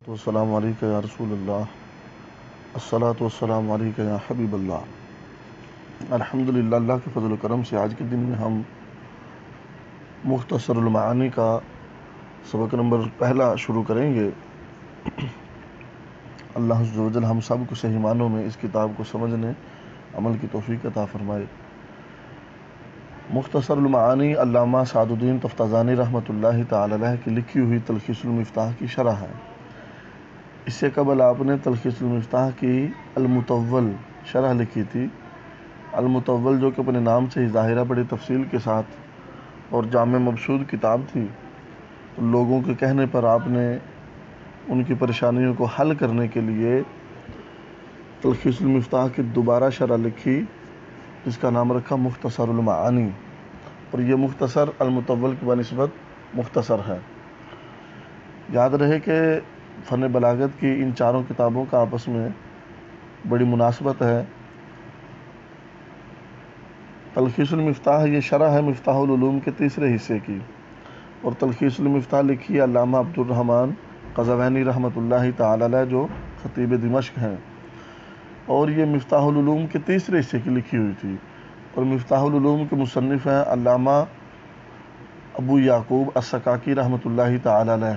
والسلام علیکہ یا رسول اللہ، الصلاۃ والسلام علیکہ یا حبیب اللہ۔ الحمدللہ، اللہ کے فضل و کرم سے آج کے دن میں ہم مختصر المعانی کا سبق نمبر پہلا شروع کریں گے۔ اللہ عز و جل ہم سب کو صحیح معنوں میں اس کتاب کو سمجھنے عمل کی توفیق عطا فرمائے۔ مختصر المعانی علامہ سعد الدین تفتازانی رحمۃ اللہ تعالی علیہ کی لکھی ہوئی تلخیص المفتاح کی شرح ہے۔ اس سے قبل آپ نے تلخیص المفتاح کی المطول شرح لکھی تھی۔ المطول جو کہ اپنے نام سے ہی ظاہرہ بڑی تفصیل کے ساتھ اور جامع مبسوط کتاب تھی، لوگوں کے کہنے پر آپ نے ان کی پریشانیوں کو حل کرنے کے لیے تلخیص المفتاح کی دوبارہ شرح لکھی، جس کا نام رکھا مختصر المعانی، اور یہ مختصر المطول کی بنسبت مختصر ہے۔ یاد رہے کہ فن بلاغت کی ان چاروں کتابوں کا آپس میں بڑی مناسبت ہے۔ تلخیص المفتاح یہ شرح ہے مفتاح العلوم کے تیسرے حصے کی، اور تلخیص المفتاح لکھی علامہ عبد الرحمن قزوینی رحمۃ اللہ تعالی علیہ جو خطیب دمشق ہیں، اور یہ مفتاح العلوم کے تیسرے حصے کی لکھی ہوئی تھی، اور مفتاح العلوم کے مصنف ہیں علامہ ابو یعقوب السکاکی رحمۃ اللہ تعالی علیہ۔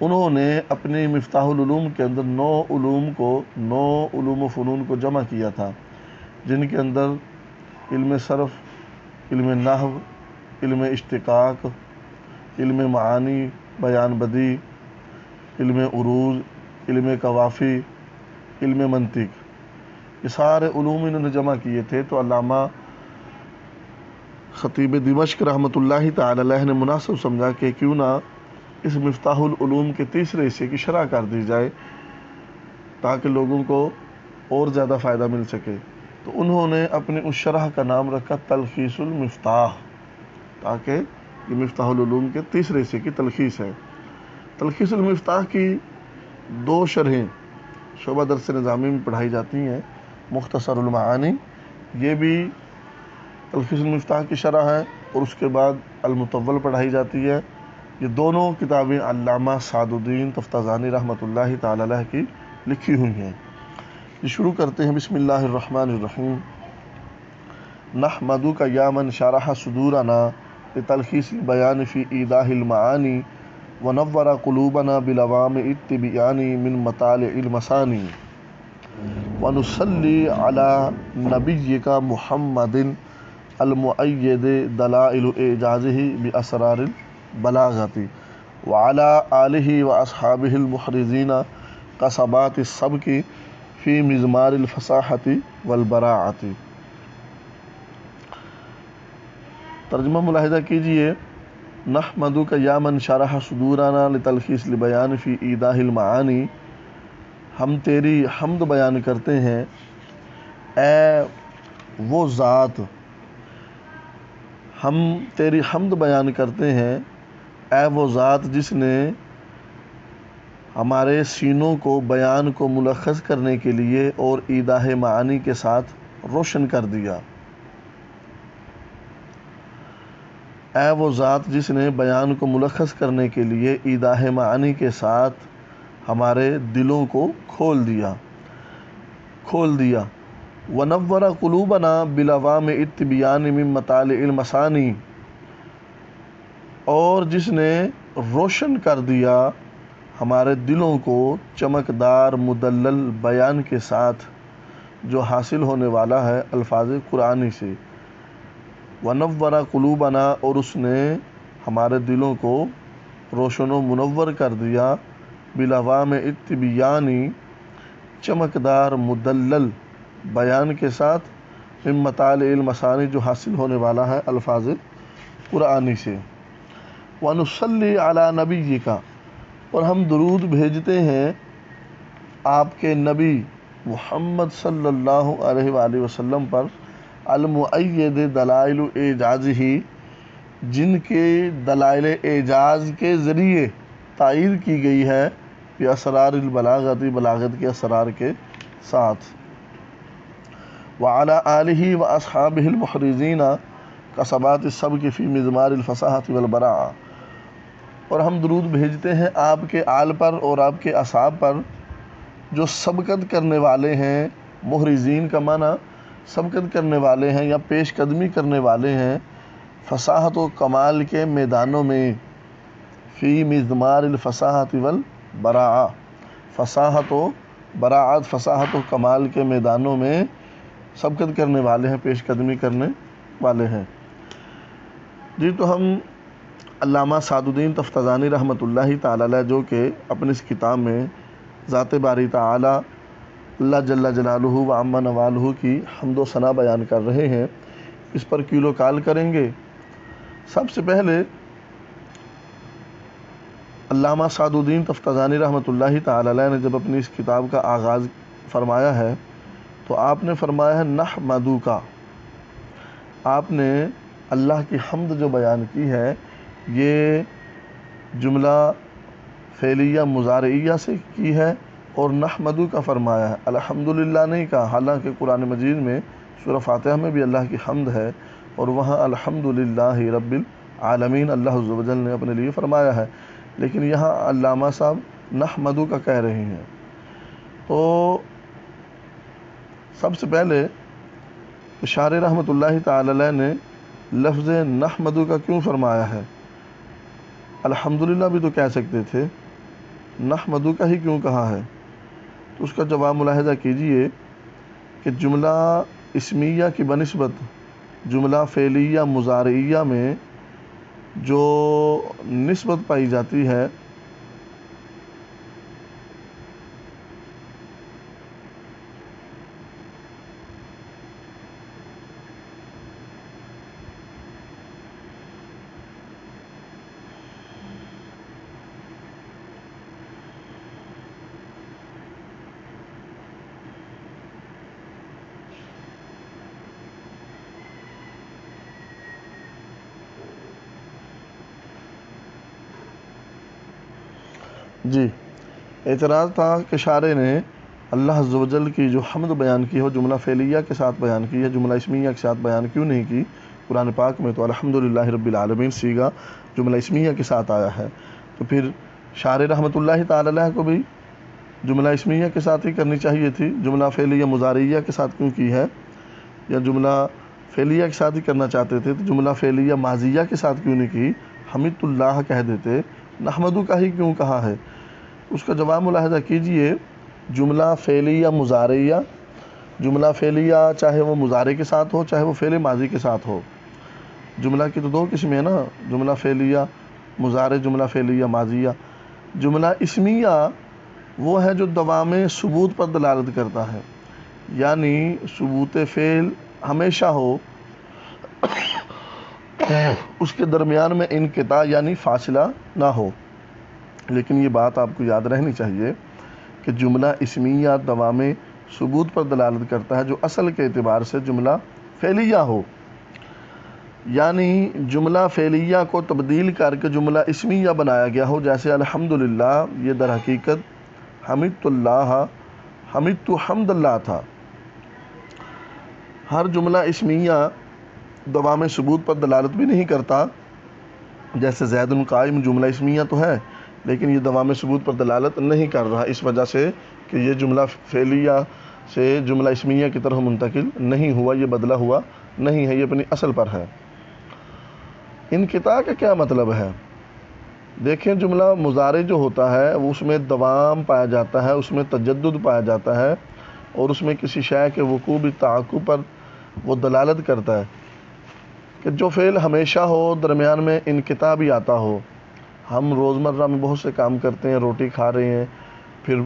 انہوں نے اپنی مفتاح العلوم کے اندر 9 علوم و فنون کو جمع کیا تھا، جن کے اندر علم صرف، علم نحو، علم اشتقاق، علم معانی، بیان بدیع، علم عروض، علم قوافی، علم منطق، یہ سارے علوم انہوں نے جمع کیے تھے۔ تو علامہ خطیب دمشق رحمۃ اللہ تعالی علیہ نے مناسب سمجھا کہ کیوں نہ اس مفتاح العلوم کے تیسرے حصے کی شرح کر دی جائے تاکہ لوگوں کو اور زیادہ فائدہ مل سکے۔ تو انہوں نے اپنی اس شرح کا نام رکھا تلخیص المفتاح، تاکہ یہ مفتاح العلوم کے تیسرے حصے کی تلخیص ہے۔ تلخیص المفتاح کی 2 شرحیں شعبہ درس نظامی میں پڑھائی جاتی ہیں۔ مختصر المعانی یہ بھی تلخیص المفتاح کی شرح ہے، اور اس کے بعد المطول پڑھائی جاتی ہے۔ یہ دونوں کتابیں علامہ سعد الدین تفتازانی رحمۃ اللہ تعالی علیہ کی لکھی ہوئی ہیں۔ یہ شروع کرتے ہیں بسم اللہ الرحمن الرحیم۔ نحمدک یا من شرح صدورنا لتلخیص البیان فی ایضاح المعانی ونور قلوبنا بالعوام التبیان من مطالع المثانی، ونصلی علی نبیک محمد المؤید دلائل اعجازہ باسرار البلاغۃ وعلی آلہ واصحابہ المحرزین قصبات السبق فی مزمار الفصاحۃ والبراعۃ۔ ترجمہ ملاحظہ کیجئے۔ نحمدک یا من شرح صدورنا لتلخیص البیان فی ایضاح المعانی، ہم تیری حمد بیان کرتے ہیں اے وہ ذات، ہم تیری حمد بیان کرتے ہیں اے وہ ذات جس نے ہمارے سینوں کو بیان کو ملخص کرنے کے لیے اور ایضاح معانی کے ساتھ روشن کر دیا۔ اے وہ ذات جس نے بیان کو ملخص کرنے کے لیے ایضاح معانی کے ساتھ ہمارے دلوں کو کھول دیا۔ ونور قلوبنا بالعوام التبیان من مطالع المثانی، اور جس نے روشن کر دیا ہمارے دلوں کو چمکدار مدلل بیان کے ساتھ جو حاصل ہونے والا ہے الفاظ قرآنی سے۔ ونور قلوبنا، اور اس نے ہمارے دلوں کو روشن و منور کر دیا بالعوام التبیان، چمکدار مدلل بیان کے ساتھ، من مطالع المثانی جو حاصل ہونے والا ہے الفاظ قرآنی سے۔ ونصلی علی نبیک، اور ہم درود بھیجتے ہیں آپ کے نبی محمد صلی اللہ علیہ وآلہ وسلم پر، المؤید دلائل اعجازہ، جن کے دلائل اعجاز کے ذریعے تائید کی گئی ہے باسرار البلاغۃ، بلاغت کے اسرار کے ساتھ۔ وعلی آلہ واصحابہ المحرزین قصبات السبق فی مزمار الفصاحۃ والبراعۃ، اور ہم درود بھیجتے ہیں آپ کے آل پر اور آپ کے اصحاب پر جو سبقت کرنے والے ہیں۔ محرزین کا معنی سبقت کرنے والے ہیں یا پیش قدمی کرنے والے ہیں فصاحت و کمال کے میدانوں میں، فی مضمار الفصاحت والبراعہ، فصاحت و براعت، فصاحت و کمال کے میدانوں میں سبقت کرنے والے ہیں، پیش قدمی کرنے والے ہیں۔ جی تو ہم علامہ سعد الدین تفتزانی رحمۃ اللہ تعالی علیہ جو کہ اپنی اس کتاب میں ذات باری تعالی اللہ جل جلالہ و عم نوالہ کی حمد و ثنا بیان کر رہے ہیں، اس پر کیل و کال کریں گے۔ سب سے پہلے علامہ سعد الدین تفتزانی رحمۃ اللہ تعالی علیہ نے جب اپنی اس کتاب کا آغاز فرمایا ہے تو آپ نے فرمایا ہے نحمدک، آپ نے اللہ کی حمد جو بیان کی ہے یہ جملہ فعلیہ مضارعیہ سے کی ہے، اور نحمدک کا فرمایا ہے، الحمدللہ نہیں کہا، حالانکہ قرآن مجید میں سورہ فاتحہ میں بھی اللہ کی حمد ہے اور وہاں الحمدللہ رب العالمین اللہ عز و جل نے اپنے لیے فرمایا ہے، لیکن یہاں علامہ صاحب نحمدک کا کہہ رہے ہیں۔ تو سب سے پہلے شارح رحمۃ اللہ تعالی علیہ نے لفظ نحمدک کا کیوں فرمایا ہے؟ الحمدللہ بھی تو کہہ سکتے تھے، نحمدک ہی کیوں کہا ہے؟ تو اس کا جواب ملاحظہ کیجئے کہ جملہ اسمیہ کی بنسبت جملہ فعلیہ مضارعیہ میں جو نسبت پائی جاتی ہے جی اعتراض تھا کہ شارح نے اللہ عز و جل کی جو حمد بیان کی ہو جملہ فعلیہ کے ساتھ بیان کی ہے، جملہ اسمیہ کے ساتھ بیان کیوں نہیں کی؟ قرآن پاک میں تو الحمدللہ رب العالمین صیغہ جملہ اسمیہ کے ساتھ آیا ہے، تو پھر شارح رحمۃ اللہ تعالی علیہ کو بھی جملہ اسمیہ کے ساتھ ہی کرنی چاہیے تھی، جملہ فعلیہ مضارعیہ کے ساتھ کیوں کی ہے؟ یا جملہ فعلیہ کے ساتھ ہی کرنا چاہتے تھے تو جملہ فعلیہ ماضیہ کے ساتھ کیوں نہیں کی؟ حمد اللہ کہہ دیتے، نحمدک کا ہی کیوں کہا ہے؟ اس کا جواب ملاحظہ کیجئے، جملہ فعلیہ مضارعیہ، جملہ فعلیہ چاہے وہ مضارع کے ساتھ ہو چاہے وہ فعل ماضی کے ساتھ ہو، جملہ کی تو دو قسمیں ہیں نا، جملہ فعلیہ مضارع، جملہ فعلیہ ماضیہ۔ جملہ اسمیہ وہ ہے جو دوام ثبوت پر دلالت کرتا ہے، یعنی ثبوت فعل ہمیشہ ہو، اس کے درمیان میں انقطاع یعنی فاصلہ نہ ہو۔ لیکن یہ بات آپ کو یاد رہنی چاہیے کہ جملہ اسمیہ دوام ثبوت پر دلالت کرتا ہے جو اصل کے اعتبار سے جملہ فعلیہ ہو، یعنی جملہ فعلیہ کو تبدیل کر کے جملہ اسمیہ بنایا گیا ہو، جیسے الحمدللہ یہ در حقیقت حمدت اللہ، حمدت حمد اللہ تھا۔ ہر جملہ اسمیہ دوام ثبوت پر دلالت بھی نہیں کرتا، جیسے زید قائم جملہ اسمیہ تو ہے لیکن یہ دوام ثبوت پر دلالت نہیں کر رہا، اس وجہ سے کہ یہ جملہ فعلیہ سے جملہ اسمیہ کی طرف منتقل نہیں ہوا، یہ بدلہ ہوا نہیں ہے، یہ اپنی اصل پر ہے۔ انقطاع کا کیا مطلب ہے؟ دیکھیں جملہ مضارع جو ہوتا ہے اس میں دوام پایا جاتا ہے، اس میں تجدد پایا جاتا ہے، اور اس میں کسی شے کے وقوع تعاقب پر وہ دلالت کرتا ہے کہ جو فعل ہمیشہ ہو، درمیان میں انقطاع بھی آتا ہو۔ ہم روزمرہ میں بہت سے کام کرتے ہیں، روٹی کھا رہے ہیں، پھر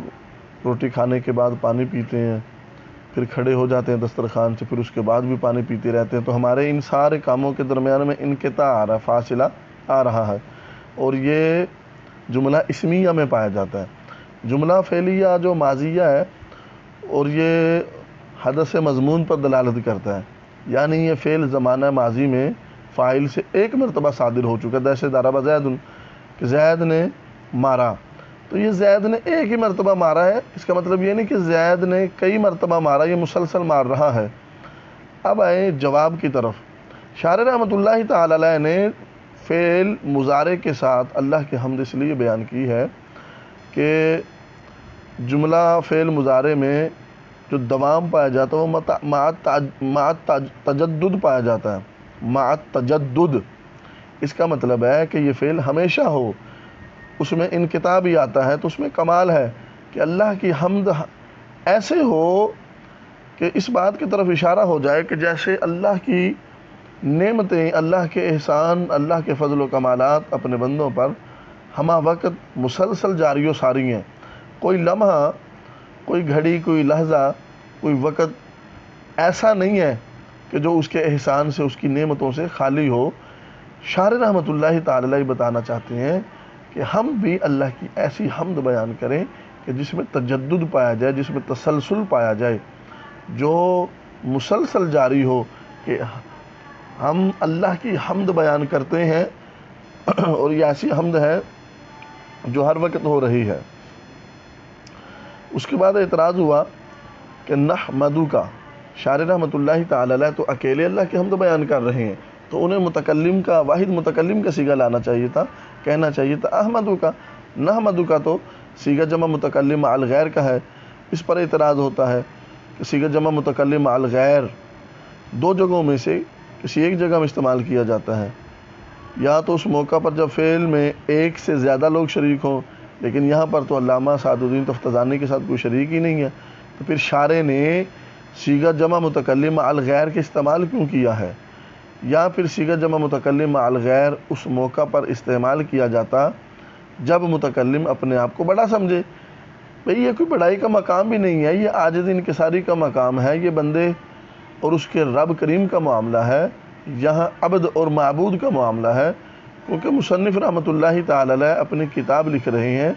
روٹی کھانے کے بعد پانی پیتے ہیں، پھر کھڑے ہو جاتے ہیں دسترخوان سے، پھر اس کے بعد بھی پانی پیتے رہتے ہیں، تو ہمارے ان سارے کاموں کے درمیان میں انقطاع آ رہا ہے، فاصلہ آ رہا ہے، اور یہ جملہ اسمیہ میں پایا جاتا ہے۔ جملہ فعلیہ جو ماضیہ ہے اور یہ حدث مضمون پر دلالت کرتا ہے، یعنی یہ فعل زمانہ ماضی میں فاعل سے ایک مرتبہ صادر ہو چکا ہے، جیسے ضرب زید کہ زید نے مارا، تو یہ زید نے ایک ہی مرتبہ مارا ہے، اس کا مطلب یہ نہیں کہ زید نے کئی مرتبہ مارا، یہ مسلسل مار رہا ہے۔ اب آئے جواب کی طرف۔ شارح رحمۃ اللہ تعالی علیہ نے فعل مضارع کے ساتھ اللہ کی حمد اس لیے بیان کی ہے کہ جملہ فعل مضارع میں جو دوام پایا جاتا ہے وہ مع تجدد پایا جاتا ہے، مع تجدد۔ اس کا مطلب ہے کہ یہ فعل ہمیشہ ہو، اس میں انقطاع بھی آتا ہے، تو اس میں کمال ہے کہ اللہ کی حمد ایسے ہو کہ اس بات کی طرف اشارہ ہو جائے کہ جیسے اللہ کی نعمتیں، اللہ کے احسان، اللہ کے فضل و کمالات اپنے بندوں پر ہمہ وقت مسلسل جاری و ساری ہیں۔ کوئی لمحہ، کوئی گھڑی، کوئی لحظہ، کوئی وقت ایسا نہیں ہے کہ جو اس کے احسان سے، اس کی نعمتوں سے خالی ہو۔ شارح رحمۃ اللہ تعالی علیہ بتانا چاہتے ہیں کہ ہم بھی اللہ کی ایسی حمد بیان کریں کہ جس میں تجدد پایا جائے، جس میں تسلسل پایا جائے، جو مسلسل جاری ہو کہ ہم اللہ کی حمد بیان کرتے ہیں اور یہ ایسی حمد ہے جو ہر وقت ہو رہی ہے۔ اس کے بعد اعتراض ہوا کہ نحمدو کا، شارح رحمۃ اللہ تعالی علیہ تو اکیلے اللہ کی حمد بیان کر رہے ہیں، تو انہیں متکلم کا، واحد متکلم کا صیغہ لانا چاہیے تھا، کہنا چاہیے تھا احمدو کا۔ نحمدو کا تو صیغہ جمع متکلم مع الغیر کا ہے، اس پر اعتراض ہوتا ہے کہ صیغہ جمع متکلم مع الغیر دو جگہوں میں سے کسی ایک جگہ میں استعمال کیا جاتا ہے، یا تو اس موقع پر جب فعل میں ایک سے زیادہ لوگ شریک ہوں، لیکن یہاں پر تو علامہ سعد الدین تفتزانی کے ساتھ کوئی شریک ہی نہیں ہے، تو پھر شارح نے صیغہ جمع متکلم مع الغیر کے استعمال کیوں کیا ہے؟ یا پھر صیغہ جمع متکلم مع الغیر اس موقع پر استعمال کیا جاتا جب متکلم اپنے آپ کو بڑا سمجھے۔ بھئی یہ کوئی بڑائی کا مقام بھی نہیں ہے، یہ عاجز انکساری کا مقام ہے، یہ بندے اور اس کے رب کریم کا معاملہ ہے، یہاں عبد اور معبود کا معاملہ ہے، کیونکہ مصنف رحمۃ اللہ تعالی علیہ اپنی کتاب لکھ رہے ہیں،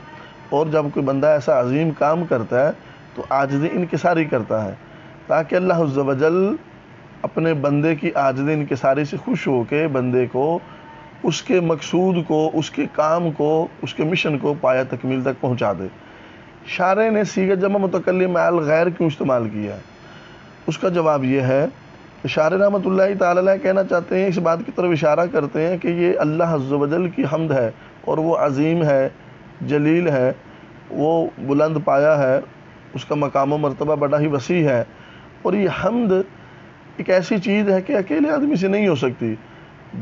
اور جب کوئی بندہ ایسا عظیم کام کرتا ہے تو عاجز انکساری کرتا ہے، تاکہ اللہ عز و جل اپنے بندے کی عاجز انکساری سے خوش ہو کے بندے کو اس کے مقصود کو، اس کے کام کو، اس کے مشن کو پایہ تکمیل تک پہنچا دے۔ شارح نے صیغہ جمع متکلم مع الغیر کیوں استعمال کیا ہے؟ اس کا جواب یہ ہے کہ شارح رحمۃ اللہ تعالی علیہ کہنا چاہتے ہیں، اس بات کی طرف اشارہ کرتے ہیں کہ یہ اللہ عز و جل کی حمد ہے، اور وہ عظیم ہے، جلیل ہے، وہ بلند پایا ہے، اس کا مقام و مرتبہ بڑا ہی وسیع ہے، اور یہ حمد ایک ایسی چیز ہے کہ اکیلے آدمی سے نہیں ہو سکتی،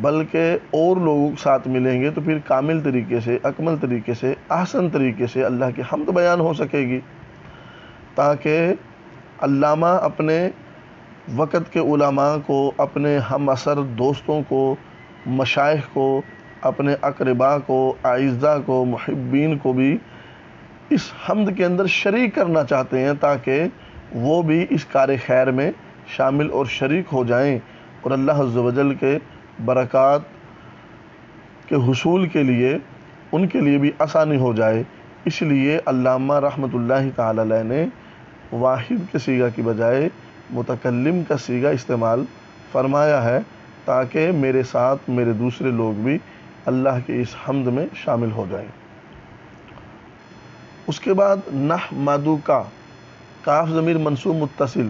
بلکہ اور لوگوں کے ساتھ ملیں گے تو پھر کامل طریقے سے، اکمل طریقے سے، احسن طریقے سے اللہ کی حمد بیان ہو سکے گی، تاکہ علامہ اپنے وقت کے علماء کو، اپنے ہم عصر دوستوں کو، مشائخ کو، اپنے اقرباء کو، اعزاء کو، محبین کو بھی اس حمد کے اندر شریک کرنا چاہتے ہیں، تاکہ وہ بھی اس کار خیر میں شامل اور شریک ہو جائیں، اور اللہ عز و جل کے برکات کے حصول کے لیے ان کے لیے بھی آسانی ہو جائے۔ اس لیے علامہ رحمۃ اللہ تعالی علیہ نے واحد کے صیغہ کی بجائے متکلم کا صیغہ استعمال فرمایا ہے، تاکہ میرے ساتھ میرے دوسرے لوگ بھی اللہ کی اس حمد میں شامل ہو جائیں۔ اس کے بعد نحمدو کا، کاف ضمیر منصوب متصل۔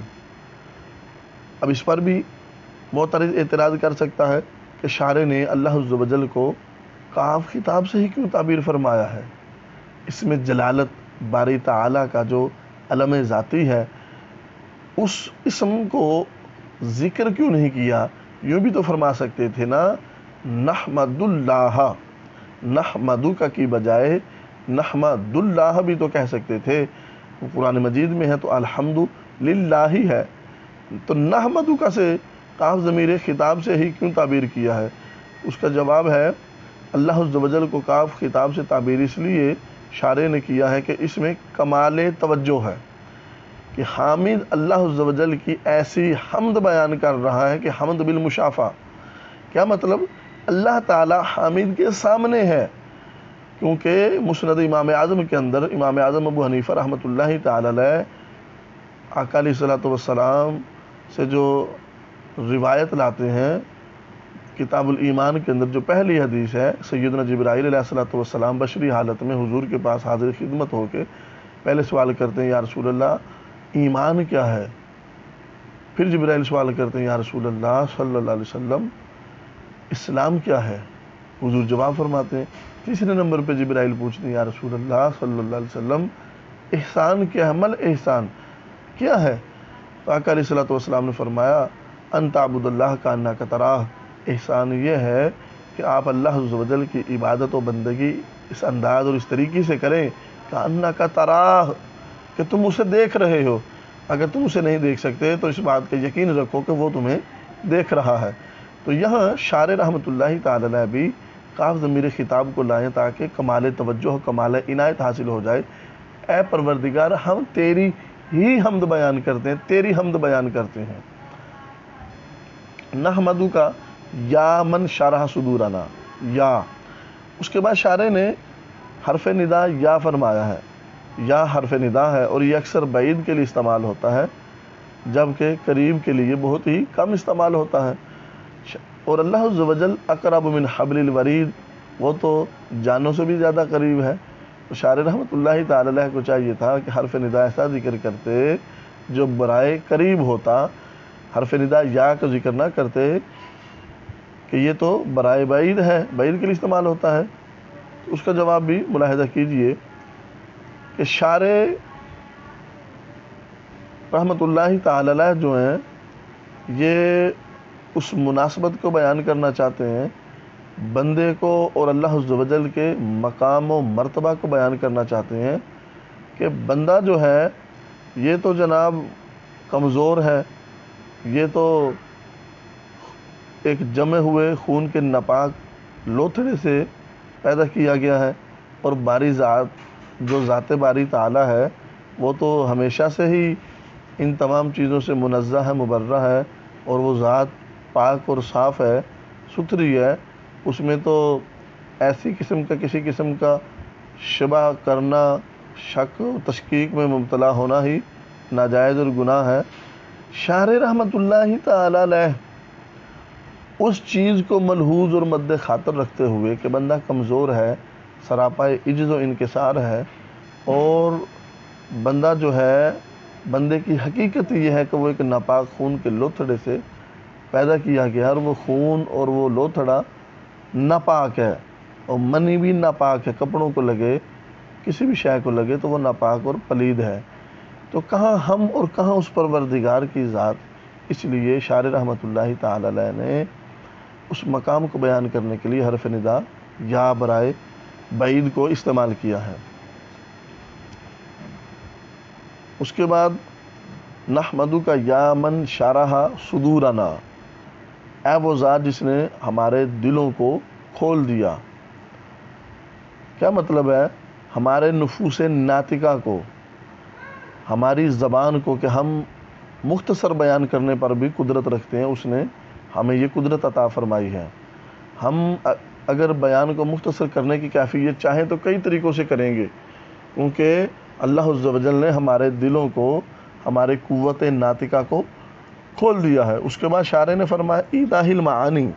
اب اس پر بھی معترض اعتراض کر سکتا ہے کہ شارح نے اللہ عز و جل کو کاف خطاب سے ہی کیوں تعبیر فرمایا ہے؟ اس میں جلالت باری تعالیٰ کا جو علم ذاتی ہے، اس اسم کو ذکر کیوں نہیں کیا؟ یوں بھی تو فرما سکتے تھے نا، نحمد اللہ، نحمدو کا کی بجائے نحمد اللہ بھی تو کہہ سکتے تھے۔ قرآن مجید میں ہے تو الحمد للہ ہی ہے، تو نحمدو کا سے کاف ضمیر خطاب سے ہی کیوں تعبیر کیا ہے؟ اس کا جواب ہے اللہ عز و جل کو کاف خطاب سے تعبیر اس لیے شارح نے کیا ہے کہ اس میں کمال توجہ ہے، کہ حامد اللہ عز و جل کی ایسی حمد بیان کر رہا ہے کہ حمد بالمشافہ۔ کیا مطلب؟ اللہ تعالی حامد کے سامنے ہے، کیونکہ مسند امام اعظم کے اندر امام اعظم ابو حنیفہ رحمۃ اللہ تعالی علیہ آقا علیہ الصلوۃ والسلام سے جو روایت لاتے ہیں، کتاب الایمان کے اندر جو پہلی حدیث ہے، سیدنا جبرائیل علیہ الصلوۃ والسلام بشری حالت میں حضور کے پاس حاضر خدمت ہو کے پہلے سوال کرتے ہیں یا رسول اللہ ایمان کیا ہے؟ پھر جبرائیل سوال کرتے ہیں یا رسول اللہ صلی اللہ علیہ وسلم اسلام کیا ہے؟ حضور جواب فرماتے ہیں۔ تیسرے نمبر پہ جبرائیل پوچھتے ہیں یا رسول اللہ صلی اللہ علیہ وسلم احسان کیا ہے، مل احسان کیا ہے؟ تو آقا علیہ الصلوۃ والسلام نے فرمایا ان تعبد اللہ کانک تراہ، احسان یہ ہے کہ آپ اللہ عز و جل کی عبادت و بندگی اس انداز اور اس طریقے سے کریں کانک تراہ کہ تم اسے دیکھ رہے ہو۔ اگر تم اسے نہیں دیکھ سکتے تو اس بات کا یقین رکھو کہ وہ تمہیں دیکھ رہا ہے۔ تو یہاں شارح رحمۃ اللہ تعالی علیہ بھی کاف ضمیر خطاب کو لائیں تاکہ کمال توجہ کمال عنایت حاصل ہو جائے۔ اے پروردگار ہم تیری ہی حمد بیان کرتے ہیں، تیری حمد بیان کرتے ہیں۔ نحمدو کا یا من شرح صدورنا، یا اس کے بعد شارح نے حرف ندا یا فرمایا ہے، یا حرف ندا ہے اور یہ اکثر بعید کے لیے استعمال ہوتا ہے جبکہ قریب کے لیے بہت ہی کم استعمال ہوتا ہے۔ اور اللہ عز و جل اقرب من حبل الورید، وہ تو جانوں سے بھی زیادہ قریب ہے۔ تو شارح رحمۃ اللہ تعالی علیہ کو چاہیے تھا کہ حرف ندا ایسا ذکر کرتے جو برائے قریب ہوتا، حرف ندا یا کا ذکر نہ کرتے کہ یہ تو برائے بعید ہے، بعید کے لیے استعمال ہوتا ہے۔ اس کا جواب بھی ملاحظہ کیجئے کہ شارح رحمۃ اللہ تعالی علیہ جو ہیں یہ اس مناسبت کو بیان کرنا چاہتے ہیں، بندے کو اور اللہ عز و جل کے مقام و مرتبہ کو بیان کرنا چاہتے ہیں کہ بندہ جو ہے یہ تو جناب کمزور ہے، یہ تو ایک جمے ہوئے خون کے ناپاک لوتھڑے سے پیدا کیا گیا ہے، اور باری ذات جو ذات باری تعالی ہے وہ تو ہمیشہ سے ہی ان تمام چیزوں سے منزہ ہے، مبرہ ہے، اور وہ ذات پاک اور صاف ہے، ستھری ہے۔ اس میں تو ایسی قسم کا کسی قسم کا شبہ کرنا، شک و تشکیک میں مبتلا ہونا ہی ناجائز اور گناہ ہے۔ شارح رحمۃ اللہ تعالی علیہ اس چیز کو ملحوظ اور مد خاطر رکھتے ہوئے کہ بندہ کمزور ہے، سراپائے عجز و انکسار ہے، اور بندہ جو ہے بندے کی حقیقت یہ ہے کہ وہ ایک ناپاک خون کے لوتھڑے سے پیدا کیا گیا، اور وہ خون اور وہ لوتھڑا ناپاک ہے، اور منی بھی ناپاک ہے، کپڑوں کو لگے کسی بھی شے کو لگے تو وہ ناپاک اور پلید ہے۔ تو کہاں ہم اور کہاں اس پروردگار کی ذات، اس لیے شارح رحمۃ اللہ تعالی علیہ نے اس مقام کو بیان کرنے کے لیے حرف ندا یا برائے بعید کو استعمال کیا ہے۔ اس کے بعد نحمدو کا یا من شرح صدورنا، اے وہ ذات جس نے ہمارے دلوں کو کھول دیا۔ کیا مطلب ہے؟ ہمارے نفوس ناطقہ کو، ہماری زبان کو کہ ہم مختصر بیان کرنے پر بھی قدرت رکھتے ہیں، اس نے ہمیں یہ قدرت عطا فرمائی ہے۔ ہم اگر بیان کو مختصر کرنے کی کیفیت چاہیں تو کئی طریقوں سے کریں گے، کیونکہ اللہ عز و جل نے ہمارے دلوں کو، ہمارے قوت ناطقہ کو کھول دیا ہے۔ اس کے بعد شارح نے فرمایا ایضاح المعانی،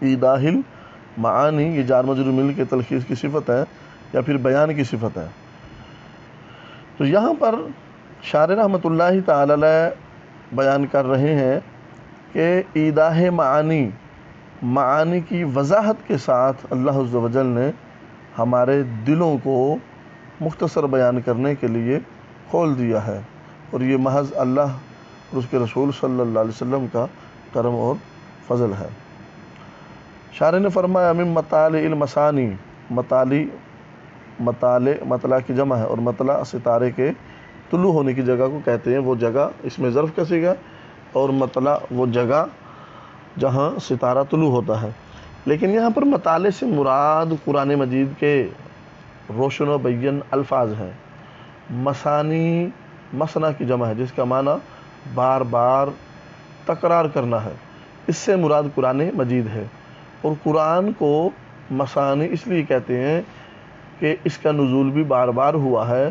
ایضاح المعانی یہ جار مجرور مل کے تلخیص کی صفت ہے یا پھر بیان کی صفت ہے۔ تو یہاں پر شارح رحمۃ اللہ تعالی علیہ بیان کر رہے ہیں کہ ایضاح معانی، معانی کی وضاحت کے ساتھ اللہ عز و جل نے ہمارے دلوں کو مختصر بیان کرنے کے لیے کھول دیا ہے، اور یہ محض اللہ اور اس کے رسول صلی اللہ علیہ وسلم کا کرم اور فضل ہے۔ شارح نے فرمایا من مطالع المثانی، مطلع کی جمع ہے، اور مطلع ستارے کے طلوع ہونے کی جگہ کو کہتے ہیں، وہ جگہ اس میں ظرف کا صیغہ، اور مطلع وہ جگہ جہاں ستارہ طلوع ہوتا ہے۔ لیکن یہاں پر مطالع سے مراد قرآن مجید کے روشن و بین الفاظ ہیں۔ مثانی مثنا کی جمع ہے جس کا معنی بار بار تکرار کرنا ہے، اس سے مراد قرآن مجید ہے۔ اور قرآن کو مثانی اس لیے کہتے ہیں کہ اس کا نزول بھی بار بار ہوا ہے،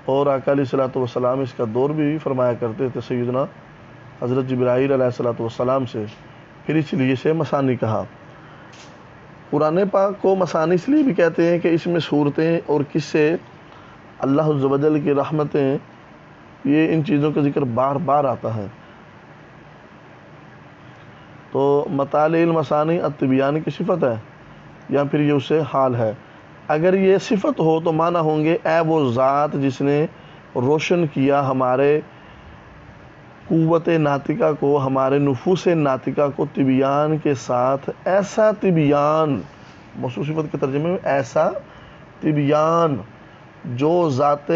اور آقا علیہ الصلوۃ والسلام اس کا دور بھی فرمایا کرتے تھے سیدنا حضرت جبرائیل علیہ الصلوۃ والسلام سے، پھر اس لیے اسے مثانی کہا۔ قرآن پاک کو مثانی اس لیے بھی کہتے ہیں کہ اس میں صورتیں اور قصے، اللہ عز و جل کی رحمتیں، یہ ان چیزوں کا ذکر بار بار آتا ہے۔ تو مطالع المثانی الطبیان کی صفت ہے یا پھر یہ اس سے حال ہے؟ اگر یہ صفت ہو تو معنی ہوں گے اے وہ ذات جس نے روشن کیا ہمارے قوت ناطقہ کو، ہمارے نفوس ناطقہ کو طبیان کے ساتھ، ایسا طبیان، موصوف صفت کے ترجمے میں ایسا طبیان جو ذات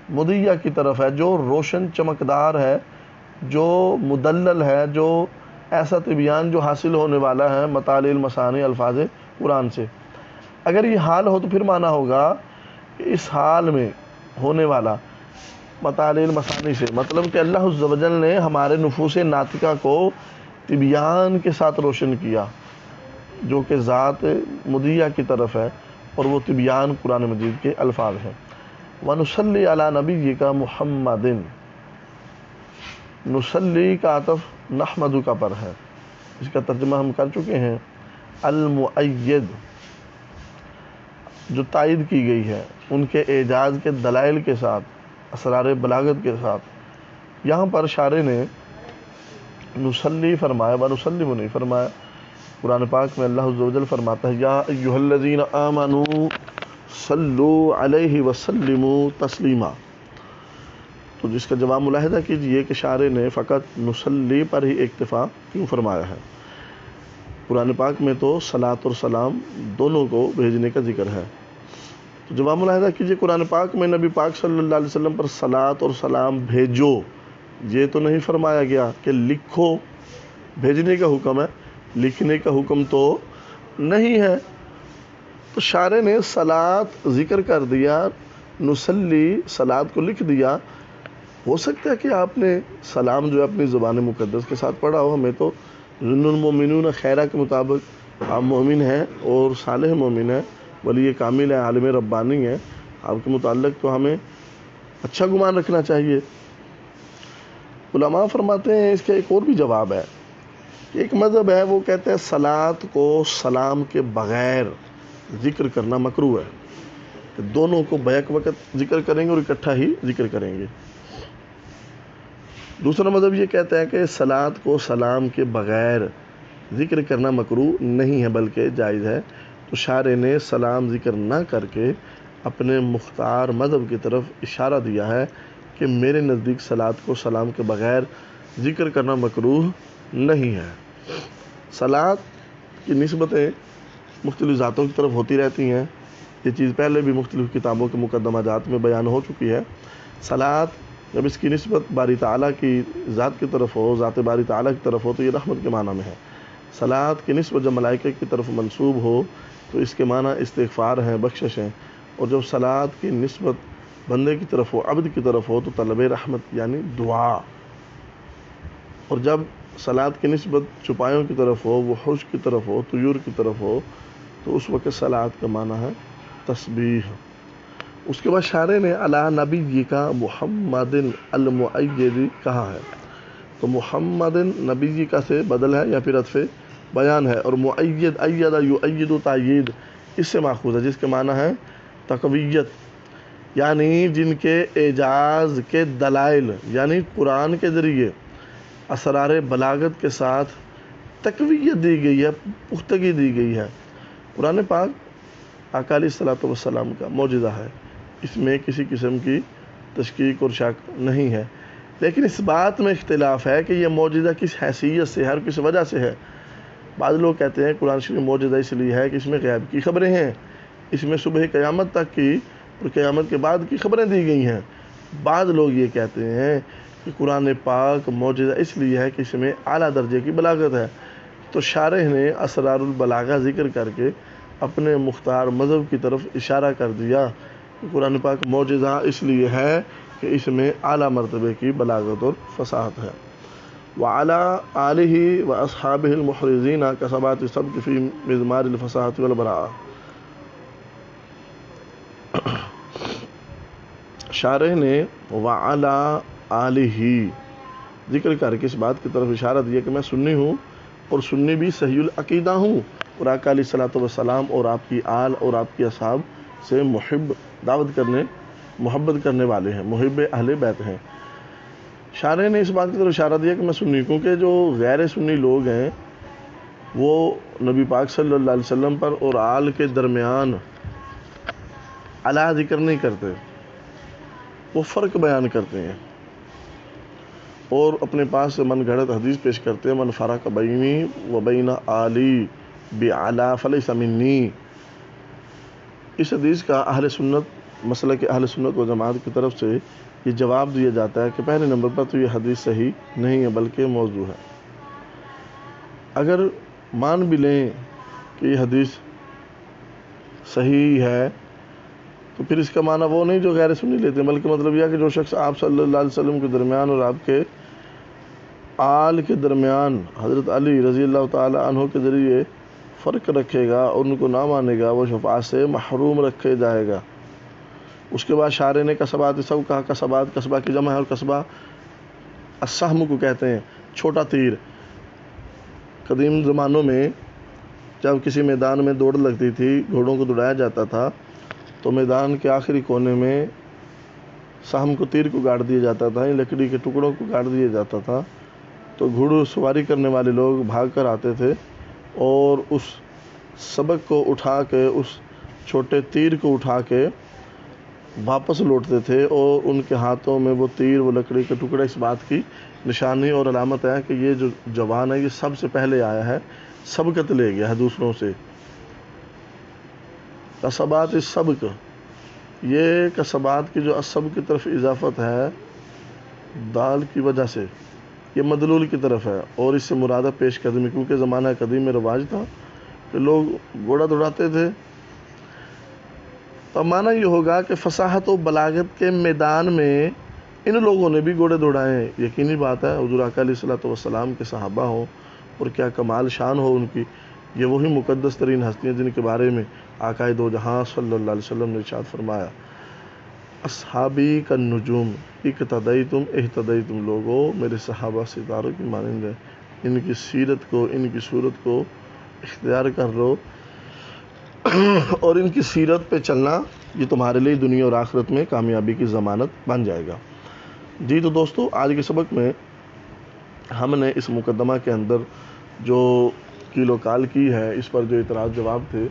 مدیہ کی طرف ہے، جو روشن چمکدار ہے، جو مدلل ہے، جو ایسا طبیان جو حاصل ہونے والا ہے مطالع المثانی الفاظ قرآن سے۔ اگر یہ حال ہو تو پھر معنی ہوگا کہ اس حال میں ہونے والا مطالع المثانی سے، مطلب کہ اللہ عز و جل نے ہمارے نفوس ناطقہ کو طبیان کے ساتھ روشن کیا، جو کہ ذات مدیہ کی طرف ہے، اور وہ طبیان قرآن مجید کے الفاظ ہیں۔ وَنُصَلِّ عَلَى نَبِيِّكَ مُحَمَّدٍ، نصلی کا عطف نحمدک پر ہے، اس کا ترجمہ ہم کر چکے ہیں۔ المؤید، جو تائید کی گئی ہے ان کے اعجاز کے دلائل کے ساتھ، اسرار بلاغت کے ساتھ۔ یہاں پر شارح نے نصلی فرمایا، ونسلم نہیں فرمایا۔ قرآن پاک میں اللہ عز و جل فرماتا ہے یا ایھا الذین آمنوا صلوا علیہ وسلموا تسلیما، تو جس کا جواب ملاحظہ کیجئے کہ شارح نے فقط نصلی پر ہی اکتفا کیوں فرمایا ہے۔ قرآن پاک میں تو صلاۃ اور سلام دونوں کو بھیجنے کا ذکر ہے، تو جواب ملاحظہ کیجئے قرآن پاک میں نبی پاک صلی اللہ علیہ وسلم پر صلاۃ اور سلام بھیجو، یہ تو نہیں فرمایا گیا کہ لکھو، بھیجنے کا حکم ہے، لکھنے کا حکم تو نہیں ہے۔ تو شارح نے صلاۃ ذکر کر دیا، نصلی صلاۃ کو لکھ دیا۔ ہو سکتا ہے کہ آپ نے سلام جو ہے اپنی زبان مقدس کے ساتھ پڑھا ہو، ہمیں تو ظن المؤمنون خیرہ کے مطابق آپ مومن ہیں اور صالح مومن ہیں، ولی کامل ہے، عالم ربانی ہے، آپ کے متعلق تو ہمیں اچھا گمان رکھنا چاہیے۔ علماء فرماتے ہیں اس کا ایک اور بھی جواب ہے کہ ایک مذہب ہے وہ کہتے ہیں صلاۃ کو سلام کے بغیر ذکر کرنا مکروہ ہے، کہ دونوں کو بیک وقت ذکر کریں گے اور اکٹھا ہی ذکر کریں گے۔ دوسرا مذہب یہ کہتا ہے کہ صلاۃ کو سلام کے بغیر ذکر کرنا مکروہ نہیں ہے بلکہ جائز ہے، تو شارح نے سلام ذکر نہ کر کے اپنے مختار مذہب کی طرف اشارہ دیا ہے کہ میرے نزدیک صلاۃ کو سلام کے بغیر ذکر کرنا مکروہ نہیں ہے۔ صلاۃ کی نسبتیں مختلف ذاتوں کی طرف ہوتی رہتی ہیں، یہ چیز پہلے بھی مختلف کتابوں کے مقدمہ جات میں بیان ہو چکی ہے۔ صلاۃ جب اس کی نسبت باری تعالیٰ کی ذات کی طرف ہو، ذات باری تعالیٰ کی طرف ہو تو یہ رحمت کے معنی میں ہے۔ صلاۃ کی نسبت جب ملائکہ کی طرف منسوب ہو تو اس کے معنی استغفار ہیں، بخشش ہیں، اور جب صلاۃ کی نسبت بندے کی طرف ہو، عبد کی طرف ہو تو طلب رحمت یعنی دعا، اور جب صلاۃ کی نسبت چوپایوں کی طرف ہو، وہ حوش کی طرف ہو، طیور کی طرف ہو، تو اس وقت صلاۃ کا معنی ہے تسبیح۔ اس کے بعد شارح نے علی نبی کا محمد المؤید کہا ہے، تو محمد نبی کا سے بدل ہے یا پھر عطف بیان ہے، اور مؤید اید یؤید تائید اس سے ماخوذ ہے جس کے معنی ہے تقویت، یعنی جن کے اعجاز کے دلائل یعنی قرآن کے ذریعے اسرار بلاغت کے ساتھ تقویت دی گئی ہے، پختگی دی گئی ہے۔ قرآن پاک آقا علیہ الصلوۃ والسلام کا معجزہ ہے، اس میں کسی قسم کی تشکیک اور شک نہیں ہے، لیکن اس بات میں اختلاف ہے کہ یہ معجزہ کس حیثیت سے ہے اور کس وجہ سے ہے۔ بعض لوگ کہتے ہیں قرآن شریف معجزہ اس لیے ہے کہ اس میں غیب کی خبریں ہیں، اس میں صبح قیامت تک کی اور قیامت کے بعد کی خبریں دی گئی ہیں۔ بعض لوگ یہ کہتے ہیں کہ قرآن پاک معجزہ اس لیے ہے کہ اس میں اعلیٰ درجے کی بلاغت ہے، تو شارح نے اسرار البلاغہ ذکر کر کے اپنے مختار مذہب کی طرف اشارہ کر دیا کہ قرآن پاک معجزہ اس لیے ہے کہ اس میں اعلیٰ مرتبے کی بلاغت اور فصاحت ہے۔ وَعَلَىٰ آلِهِ وَأَصْحَابِهِ الْمُحْرِزِينَ كَثَبَاتِ الصَّدْقِ فِي مِضْمَارِ الْفَصَاحَةِ وَالْبَرَاءَةِ۔ شارح نے وَعَلَىٰ آلِهِ ذکر کر کے اس بات کی طرف اشارہ دیا کہ میں سنی ہوں اور سنی بھی صحیح العقیدہ ہوں، اور آقا علیہ الصلوۃ والسلام اور آپ کی آل اور آپ کی اصحاب سے محبت کرنے والے ہیں، محب اہل بیت ہیں۔ شارح نے اس بات کی طرف اشارہ دیا کہ میں سنی، کیونکہ جو غیر سنی لوگ ہیں وہ نبی پاک صلی اللہ علیہ وسلم پر اور آل کے درمیان اعلیٰ ذکر نہیں کرتے، وہ فرق بیان کرتے ہیں اور اپنے پاس سے من گھڑت حدیث پیش کرتے ہیں، من فرق بینی و بین آلی بعلا فلیس منی۔ اس حدیث کا اہل سنت مسلک اہل سنت و جماعت کی طرف سے یہ جواب دیا جاتا ہے کہ پہلے نمبر پر تو یہ حدیث صحیح نہیں ہے بلکہ موضوع ہے۔ اگر مان بھی لیں کہ یہ حدیث صحیح ہے تو پھر اس کا معنی وہ نہیں جو غیر سنی لیتے ہیں، بلکہ مطلب یہ ہے کہ جو شخص آپ صلی اللہ علیہ وسلم کے درمیان اور آپ کے آل کے درمیان حضرت علی رضی اللہ تعالی عنہ کے ذریعے فرق رکھے گا اور ان کو نہ مانے گا، وہ شفاعت سے محروم رکھے جائے گا۔ اس کے بعد شارع نے کسبات سب کہا، کسبات کسبہ کی جمع ہے اور کسبہ السہم کو کہتے ہیں، چھوٹا تیر۔ قدیم زمانوں میں جب کسی میدان میں دوڑ لگتی تھی، گھوڑوں کو دوڑایا جاتا تھا تو میدان کے آخری کونے میں سہم کو، تیر کو گاڑ دیا جاتا تھا، لکڑی کے ٹکڑوں کو گاڑ دیا جاتا تھا، تو گھوڑ سواری کرنے والے لوگ بھاگ کر آتے تھے اور اس سبق کو اٹھا کے، اس چھوٹے تیر کو اٹھا کے واپس لوٹتے تھے اور ان کے ہاتھوں میں وہ تیر، وہ لکڑی کے ٹکڑے اس بات کی نشانی اور علامت ہے کہ یہ جو جوان ہے یہ سب سے پہلے آیا ہے، سبقت لے گیا ہے دوسروں سے۔ کسبات السبق، یہ کسبات کی جو السبق کی طرف اضافت ہے دال کی وجہ سے، یہ مدلول کی طرف ہے اور اس سے مرادہ پیش قدمی، کیونکہ زمانہ قدیم میں رواج تھا کہ لوگ گھوڑا دوڑاتے تھے۔ تو معنی یہ ہوگا کہ فصاحت و بلاغت کے میدان میں ان لوگوں نے بھی گھوڑے دوڑائے ہیں۔ یقینی بات ہے حضور آقا علیہ الصلوۃ والسلام کے صحابہ ہوں اور کیا کمال شان ہو ان کی، یہ وہی مقدس ترین ہستیاں جن کے بارے میں آقائے دو جہاں صلی اللہ علیہ وسلم نے ارشاد فرمایا، اصحابی کالنجوم اقتدیتم اہتدیتم، لوگوں میرے صحابہ ستاروں کی مانند ہیں، ان کی سیرت کو، ان کی صورت کو اختیار کر لو اور ان کی سیرت پہ چلنا یہ تمہارے لیے دنیا اور آخرت میں کامیابی کی ضمانت بن جائے گا۔ جی تو دوستو، آج کے سبق میں ہم نے اس مقدمہ کے اندر جو کیل و کال کی ہے، اس پر جو اعتراض جواب تھے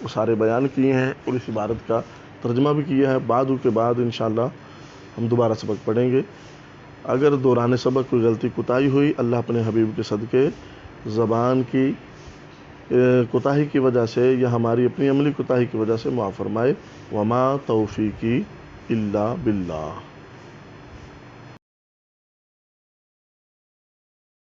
وہ سارے بیان کیے ہیں اور اس عبارت کا ترجمہ بھی کیا ہے۔ بعد کے بعد انشاءاللہ ہم دوبارہ سبق پڑھیں گے۔ اگر دوران سبق کوئی غلطی کوتاہی ہوئی، اللہ اپنے حبیب کے صدقے زبان کی کوتاہی کی وجہ سے یا ہماری اپنی عملی کوتاہی کی وجہ سے معاف فرمائے۔ وما توفیقی الا باللہ۔